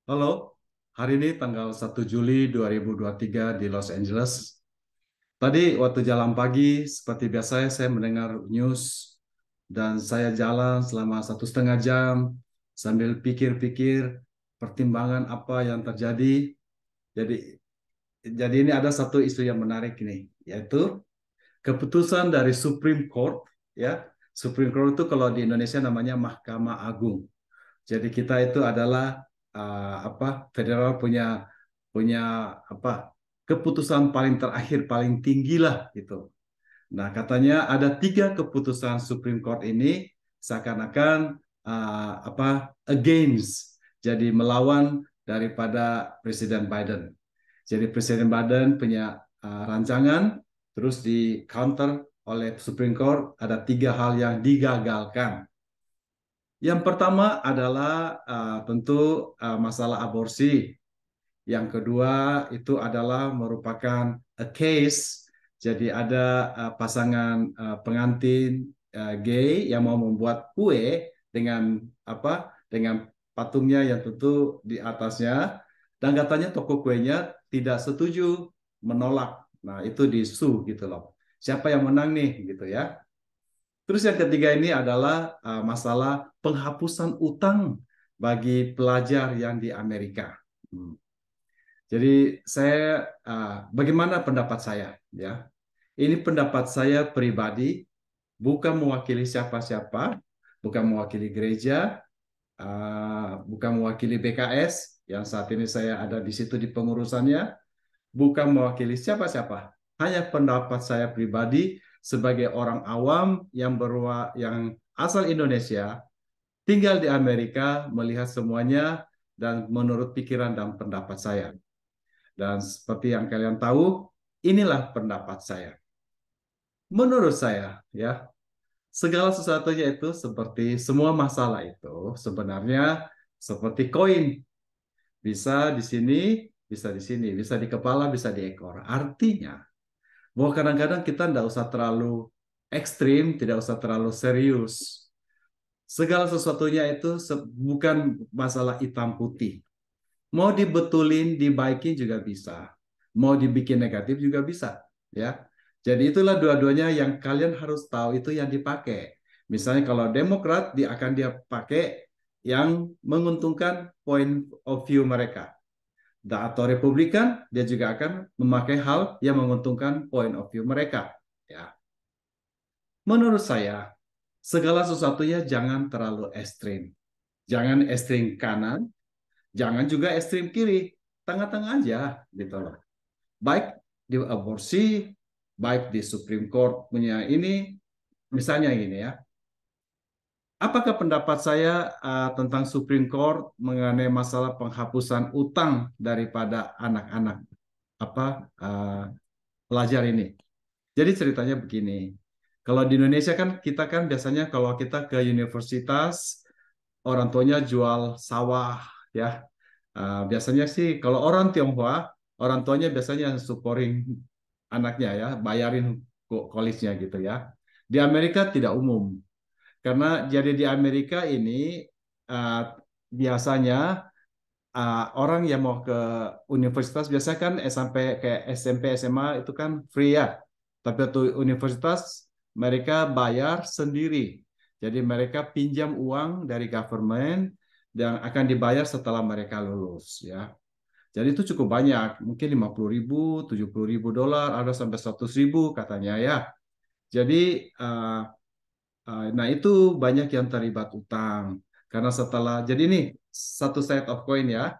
Halo, hari ini tanggal 1 Juli 2023 di Los Angeles. Tadi waktu jalan pagi, seperti biasa saya mendengar news dan saya jalan selama 1,5 jam sambil pikir-pikir pertimbangan apa yang terjadi. Jadi, jadi ini ada satu isu yang menarik ini, yaitu keputusan dari Supreme Court. Ya, Supreme Court itu kalau di Indonesia namanya Mahkamah Agung. Jadi kita itu adalah federal punya punya apa keputusan paling terakhir paling tinggi lah gitu. Nah katanya ada tiga keputusan Supreme Court ini seakan-akan against, jadi melawan daripada Presiden Biden. Jadi Presiden Biden punya rancangan terus di counter oleh Supreme Court, ada tiga hal yang digagalkan. Yang pertama adalah tentu masalah aborsi. Yang kedua itu adalah merupakan a case. Jadi ada pasangan pengantin gay yang mau membuat kue dengan Dengan patungnya yang tentu di atasnya, dan katanya toko kuenya tidak setuju, menolak. Nah, itu disu gitu loh. Siapa yang menang nih gitu ya. Terus yang ketiga ini adalah masalah penghapusan utang bagi pelajar yang di Amerika. Hmm. Jadi bagaimana pendapat saya? Ya, ini pendapat saya pribadi, bukan mewakili siapa-siapa, bukan mewakili gereja, bukan mewakili BKS yang saat ini saya ada di situ di pengurusannya, bukan mewakili siapa-siapa. Hanya pendapat saya pribadi sebagai orang awam yang asal Indonesia, tinggal di Amerika, melihat semuanya dan menurut pikiran dan pendapat saya. Dan seperti yang kalian tahu, inilah pendapat saya. Menurut saya, ya, segala sesuatunya itu seperti semua masalah itu sebenarnya seperti koin, bisa di sini, bisa di sini, bisa di kepala, bisa di ekor. Artinya bahwa kadang-kadang kita tidak usah terlalu ekstrim, tidak usah terlalu serius. Segala sesuatunya itu bukan masalah hitam putih. Mau dibetulin, dibaikin juga bisa. Mau dibikin negatif juga bisa. Ya. Jadi itulah dua-duanya yang kalian harus tahu itu yang dipakai. Misalnya kalau Demokrat akan dia pakai yang menguntungkan point of view mereka. Atau Republikan dia juga akan memakai hal yang menguntungkan point of view mereka. Ya. Menurut saya, segala sesuatunya jangan terlalu ekstrim. Jangan ekstrim kanan, jangan juga ekstrim kiri. Tengah-tengah aja gitu loh. Baik di aborsi, baik di Supreme Court punya ini, misalnya ini ya. Apakah pendapat saya tentang Supreme Court mengenai masalah penghapusan utang daripada anak-anak apa uh, pelajar ini? Jadi ceritanya begini. Kalau di Indonesia kan kita kan biasanya kalau kita ke universitas, orang tuanya jual sawah ya. Biasanya sih kalau orang Tionghoa, orang tuanya biasanya supporting anaknya ya, bayarin college-nya gitu ya. Di Amerika tidak umum. Karena jadi di Amerika ini uh, biasanya orang yang mau ke universitas biasanya kan sampai kayak SMP SMA itu kan free ya. Tapi untuk universitas mereka bayar sendiri. Jadi mereka pinjam uang dari government dan akan dibayar setelah mereka lulus ya. Jadi itu cukup banyak, mungkin 50.000, 70.000 dolar, ada sampai 100.000 katanya ya. Jadi nah itu banyak yang terlibat utang. Karena jadi ini satu side of coin ya.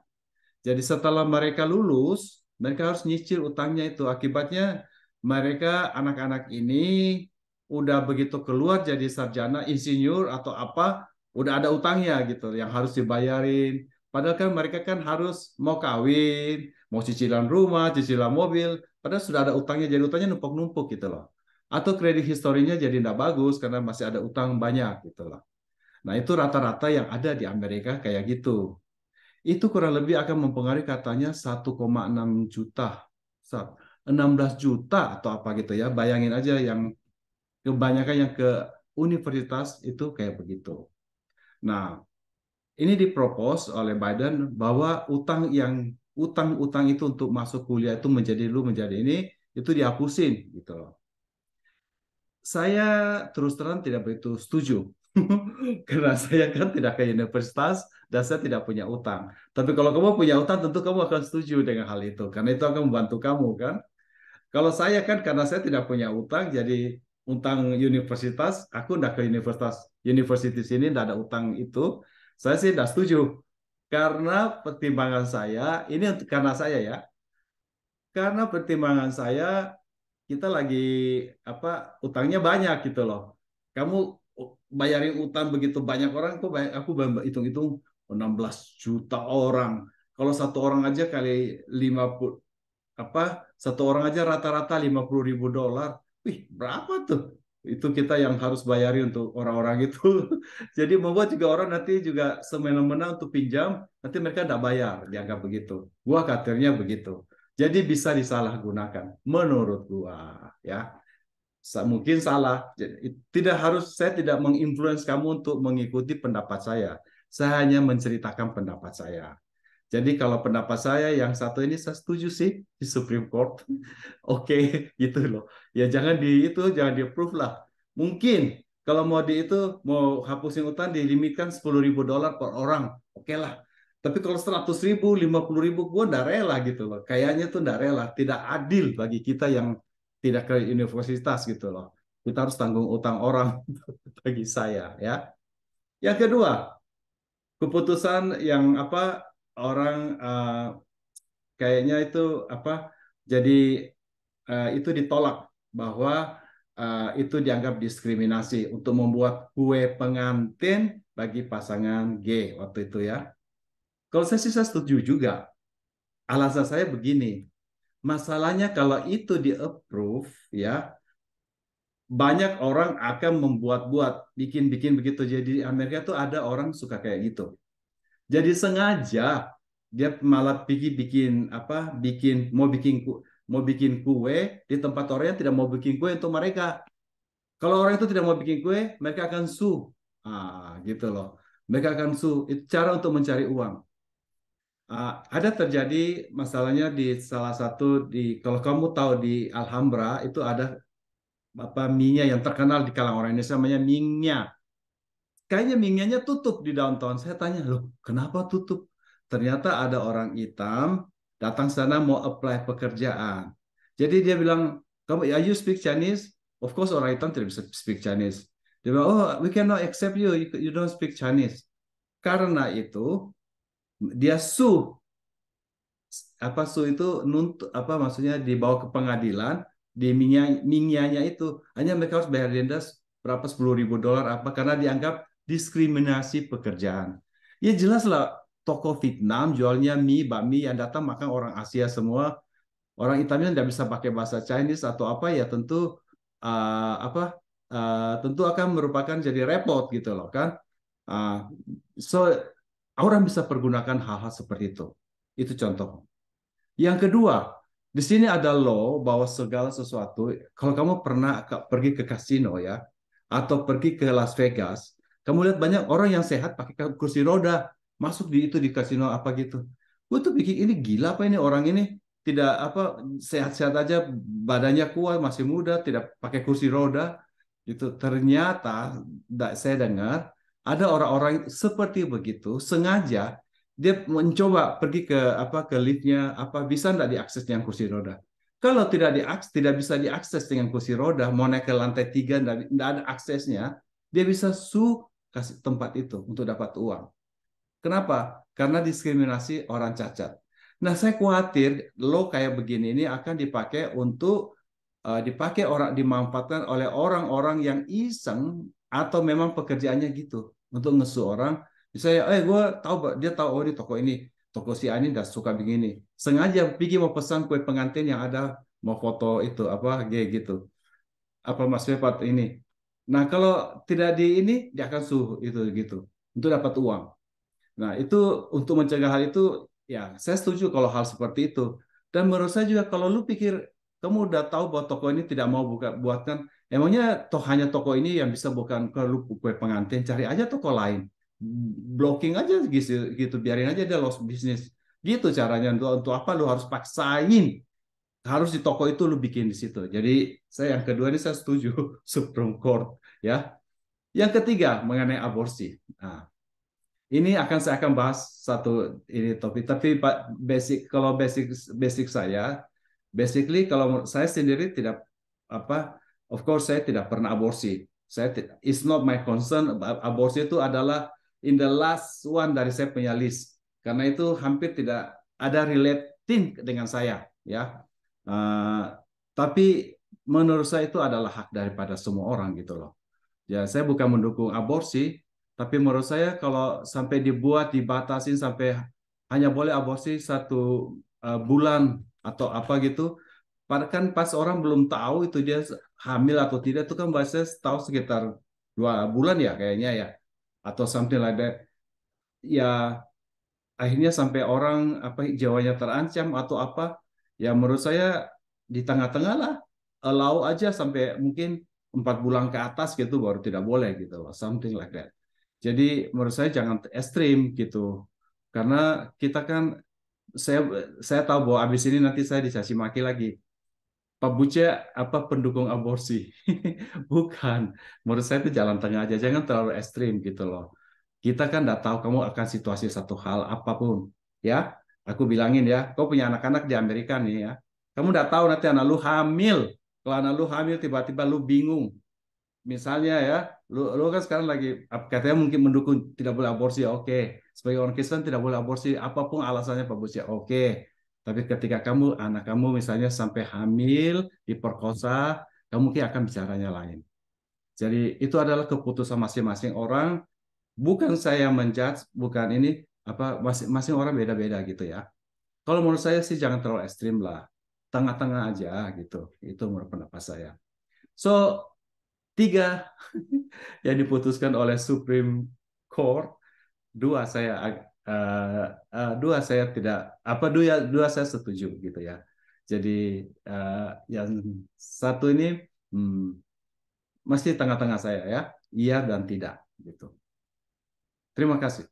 Jadi setelah mereka lulus, mereka harus nyicil utangnya itu. Akibatnya mereka anak-anak ini udah begitu keluar jadi sarjana, insinyur atau apa, udah ada utangnya gitu yang harus dibayarin. Padahal kan mereka kan harus mau kawin, mau cicilan rumah, cicilan mobil, padahal sudah ada utangnya, jadi utangnya numpuk-numpuk gitu loh. Atau kredit historinya jadi tidak bagus karena masih ada utang banyak gitu loh. Nah itu rata-rata yang ada di Amerika kayak gitu. Itu kurang lebih akan mempengaruhi katanya 1,6 juta, 16 juta atau apa gitu ya. Bayangin aja yang kebanyakan yang ke universitas itu kayak begitu. Nah, ini dipropos oleh Biden bahwa utang-utang itu untuk masuk kuliah itu menjadi ini itu dihapusin gitu loh. Saya terus terang tidak begitu setuju. Karena saya kan tidak ke universitas dan saya tidak punya utang. Tapi kalau kamu punya utang, tentu kamu akan setuju dengan hal itu. Karena itu akan membantu kamu kan. Kalau saya kan karena saya tidak punya utang, jadi utang universitas, aku tidak ke universitas ini tidak ada utang itu. Saya sih tidak setuju. Karena pertimbangan saya, ini karena saya ya, karena pertimbangan saya kita lagi apa utangnya banyak gitu loh. Kamu bayarin utang begitu banyak orang, aku hitung-hitung 16 juta orang. Kalau satu orang aja kali 50 apa satu orang aja rata-rata 50.000 dolar. Wih, berapa tuh? Itu kita yang harus bayari untuk orang-orang itu. Jadi membuat juga orang nanti juga semena-mena untuk pinjam, nanti mereka tidak bayar, dianggap begitu. Gua khawatirnya begitu. Jadi bisa disalahgunakan, menurut gua, ya. Mungkin salah. Tidak harus saya tidak menginfluence kamu untuk mengikuti pendapat saya. Saya hanya menceritakan pendapat saya. Jadi kalau pendapat saya yang satu ini saya setuju sih di Supreme Court. Oke, gitu loh. Ya jangan jangan di approve lah. Mungkin kalau mau mau hapusin utang dilimitkan 10.000 dolar per orang. Oke lah. Tapi kalau 100.000, 50.000, gue udah rela gitu loh. Kayaknya tuh udah rela. Tidak adil bagi kita yang tidak ke universitas gitu loh. Kita harus tanggung utang orang bagi saya ya. Yang kedua, keputusan yang apa orang kayaknya itu apa jadi itu ditolak bahwa itu dianggap diskriminasi untuk membuat kue pengantin bagi pasangan gay waktu itu ya. Kalau saya sih saya setuju juga. Alasan saya begini, masalahnya kalau itu di-approve ya, banyak orang akan membuat-buat, bikin-bikin begitu. Jadi Amerika tuh ada orang suka kayak gitu. Jadi sengaja dia malah pergi bikin apa? Mau bikin kue di tempat orang yang tidak mau bikin kue untuk mereka. Kalau orang itu tidak mau bikin kue, mereka akan sue. Gitu loh. Mereka akan sue. Itu cara untuk mencari uang. Ada terjadi masalahnya di salah satu kalau kamu tahu di Alhambra itu ada apa mie yang terkenal di kalangan orang Indonesia namanya mie. Kayaknya Mingnya tutup di downtown. Saya tanya, loh, kenapa tutup? Ternyata ada orang hitam datang sana mau apply pekerjaan. Jadi dia bilang, kamu, you speak Chinese? Of course orang hitam tidak bisa speak Chinese. Dia bilang, oh, we cannot accept you. You don't speak Chinese. Karena itu dia sue apa su itu nuntut apa maksudnya dibawa ke pengadilan di Mingyanya itu hanya mereka harus bayar denda berapa 10.000 dolar apa karena dianggap diskriminasi pekerjaan. Ya jelas lah toko Vietnam jualnya mie bakmi yang datang makan orang Asia semua orang hitamnya tidak bisa pakai bahasa Chinese atau apa ya tentu apa tentu akan merupakan jadi repot gitu loh kan. Uh, so orang bisa pergunakan hal-hal seperti itu. Itu contoh. Yang kedua, di sini ada law bahwa segala sesuatu, kalau kamu pernah pergi ke kasino ya, atau pergi ke Las Vegas, kamu lihat banyak orang yang sehat pakai kursi roda, masuk di kasino apa gitu. Gue tuh pikir ini gila apa ini orang ini tidak apa sehat-sehat aja, badannya kuat, masih muda, tidak pakai kursi roda. Itu ternyata saya dengar ada orang-orang seperti begitu sengaja dia mencoba pergi ke ke liftnya apa bisa tidak diakses dengan kursi roda. Kalau tidak bisa diakses dengan kursi roda, mau naik ke lantai 3 tidak ada aksesnya, dia bisa kasih tempat itu untuk dapat uang. Kenapa? Karena diskriminasi orang cacat. Nah, saya khawatir lo kayak begini ini akan dipakai untuk dipakai orang dimanfaatkan oleh orang-orang yang iseng atau memang pekerjaannya gitu untuk ngesu orang. Misalnya, gue tahu dia tahu oh ini toko si Ani udah suka begini. Sengaja pergi mau pesan kue pengantin yang ada mau foto itu apa gitu. Apa Mas Fepat ini. Nah, kalau tidak di ini dia akan suhu itu gitu untuk dapat uang. Nah, itu untuk mencegah hal itu, ya saya setuju kalau hal seperti itu. Dan menurut saya juga kalau lu pikir kamu udah tahu bahwa toko ini tidak mau buatkan, emangnya hanya toko ini yang bisa bukan kalau lu kue pengantin, cari aja toko lain. blocking aja gitu, gitu biarin aja dia lost bisnis. Gitu caranya. Untuk apa lu harus paksain? Harus di toko itu lu bikin di situ. Jadi saya yang kedua ini saya setuju Supreme Court ya. Yang ketiga mengenai aborsi. Nah, ini saya akan bahas satu ini topik, tapi Pak basic kalau basic basic saya, basically kalau saya sendiri tidak apa, of course saya tidak pernah aborsi. It's not my concern. Aborsi itu adalah in the last one dari saya punya list, karena itu hampir tidak ada relating dengan saya, ya. Uh, tapi menurut saya itu adalah hak daripada semua orang gitu loh. Ya, saya bukan mendukung aborsi, tapi menurut saya kalau sampai dibuat dibatasin sampai hanya boleh aborsi 1 bulan atau apa gitu, kan pas orang belum tahu itu dia hamil atau tidak itu kan biasanya tahu sekitar 2 bulan ya kayaknya ya, atau something like that. Ya akhirnya sampai orang apa jiwanya terancam atau apa, ya menurut saya di tengah-tengah lah, allow aja sampai mungkin 4 bulan ke atas gitu baru tidak boleh gitu loh, something like that. Jadi menurut saya jangan ekstrim gitu, karena kita kan, saya saya tahu bahwa abis ini nanti saya dicaci maki lagi, Pak Buce apa pendukung aborsi. Bukan. Menurut saya itu jalan tengah aja. Jangan terlalu ekstrim gitu loh. Kita kan udah tahu kamu akan situasi satu hal apapun. Ya, aku bilangin ya, kau punya anak-anak di Amerika nih ya. Kamu udah tahu nanti anak lu hamil. Kalau anak lu hamil tiba-tiba lu bingung. Misalnya ya, lu kan sekarang lagi katanya mungkin mendukung tidak boleh aborsi, oke. Sebagai orang Kristen tidak boleh aborsi, apapun alasannya Pak Bus ya, oke. Tapi ketika anak kamu misalnya sampai hamil, diperkosa, kamu mungkin akan bicaranya lain. Jadi itu adalah keputusan masing-masing orang. Bukan saya menjudge, bukan ini apa, masing-masing orang beda-beda gitu ya. Kalau menurut saya sih jangan terlalu ekstrim lah, tengah-tengah aja gitu. Itu menurut pendapat saya. So 3 yang diputuskan oleh Supreme Court, dua saya tidak apa, dua saya setuju gitu ya. Jadi yang satu ini hmm, masih tengah-tengah saya ya, iya dan tidak gitu. Terima kasih.